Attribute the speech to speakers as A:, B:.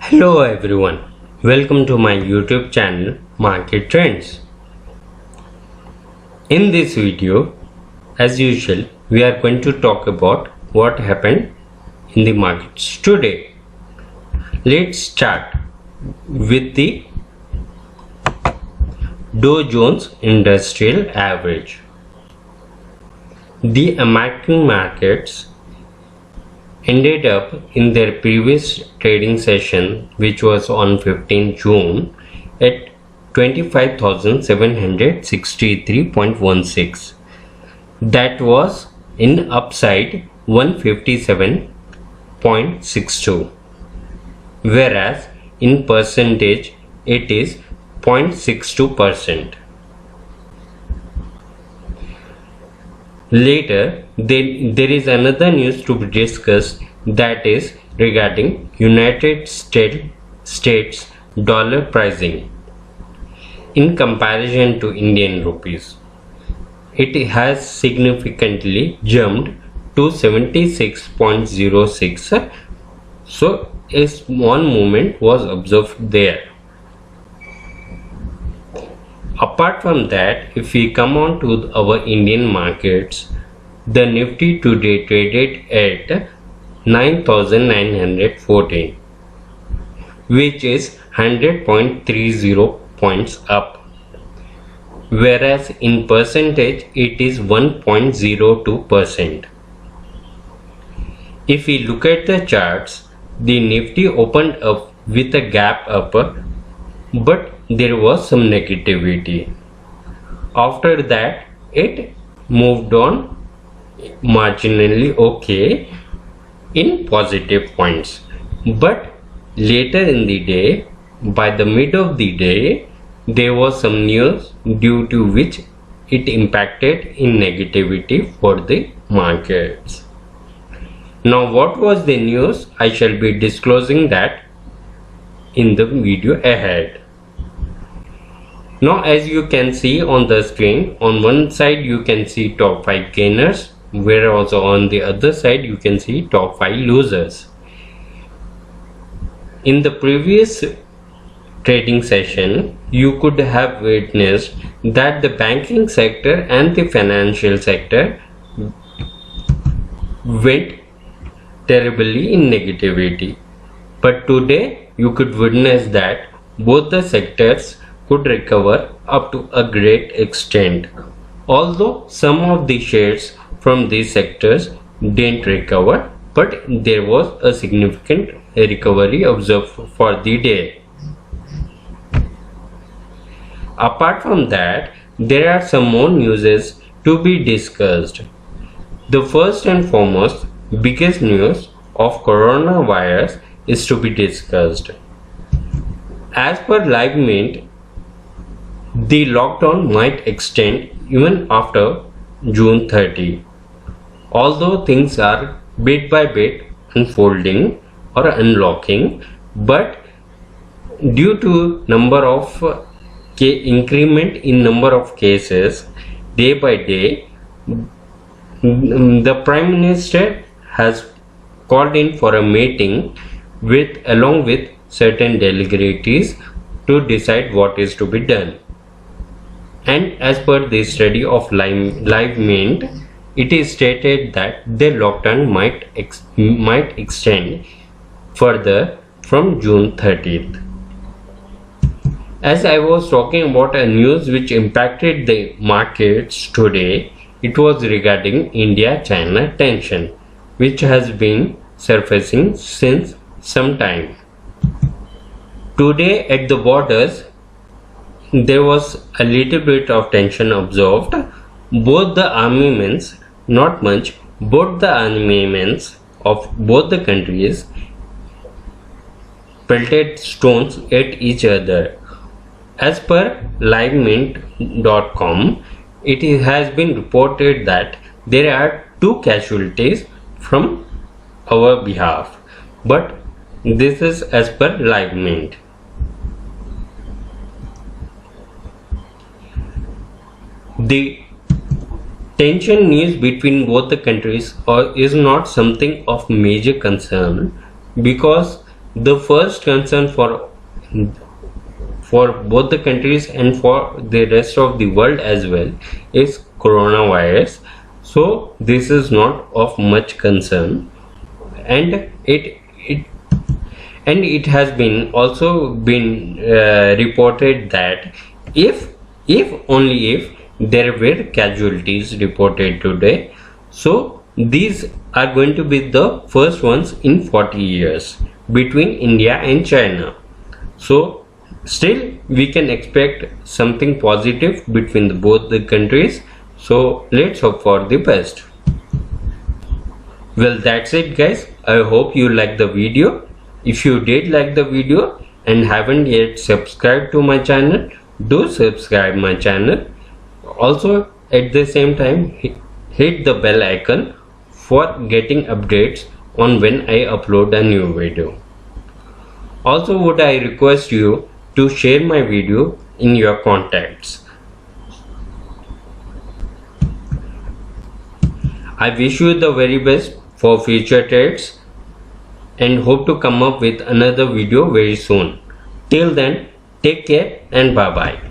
A: Hello everyone, welcome to my YouTube channel Market Trends. In this video, as usual, we are going to talk about what happened in the markets today. Let's start with the Dow Jones Industrial Average. The American markets ended up in their previous trading session, which was on 15 June, at 25,763.16. That was in upside 157.62, whereas in percentage it is 0.62%. Later, there is another news to be discussed, that is regarding United States dollar pricing in comparison to Indian rupees. It has significantly jumped to 76.06, so a small movement was observed there. Apart from that, if we come on to our Indian markets, the Nifty today traded at 9,914, which is 100.30 points up, whereas in percentage it is 1.02%. If we look at the charts, the Nifty opened up with a gap up, but there was some negativity. After that, it moved on marginally okay in positive points, but later in the day, by the mid of the day, there was some news due to which it impacted in negativity for the markets. Now, what was the news? I shall be disclosing that in the video ahead. Now, as you can see on the screen, on one side you can see top 5 gainers, whereas on the other side you can see top 5 losers. In the previous trading session, you could have witnessed that the banking sector and the financial sector went terribly in negativity, but today you could witness that both the sectors could recover up to a great extent, although some of the shares from these sectors didn't recover, but there was a significant recovery observed for the day. Apart from that, there are some more newses to be discussed. The first and foremost biggest news of coronavirus is to be discussed. As per LiveMint, the lockdown might extend even after June 30, although things are bit by bit unfolding or unlocking, but due to number of increment in number of cases day by day, the Prime Minister has called in for a meeting along with certain delegates to decide what is to be done. And as per the study of LiveMint, it is stated that the lockdown might extend further from June 30th. As I was talking about a news which impacted the markets today, it was regarding India-China tension, which has been surfacing since some time. Today at the borders, there was a little bit of tension observed. Both the armaments, not much, both the armaments of both the countries pelted stones at each other. As per livemint.com, it has been reported that there are 2 casualties from our behalf, but this is as per LiveMint. The tension news between both the countries is not something of major concern, because the first concern for both the countries and for the rest of the world as well is coronavirus. So this is not of much concern, and it has been also been reported that if only if there were casualties reported today, so these are going to be the first ones in 40 years between India and China. So still we can expect something positive between both the countries. So let's hope for the best. Well, that's it guys. I hope you liked the video. If you did like the video and haven't yet subscribed to my channel, do subscribe my channel. Also at the same time hit the bell icon for getting updates on when I upload a new video. Also would I request you to share my video in your contacts. I wish you the very best for future trades and hope to come up with another video very soon. Till then, take care and bye bye.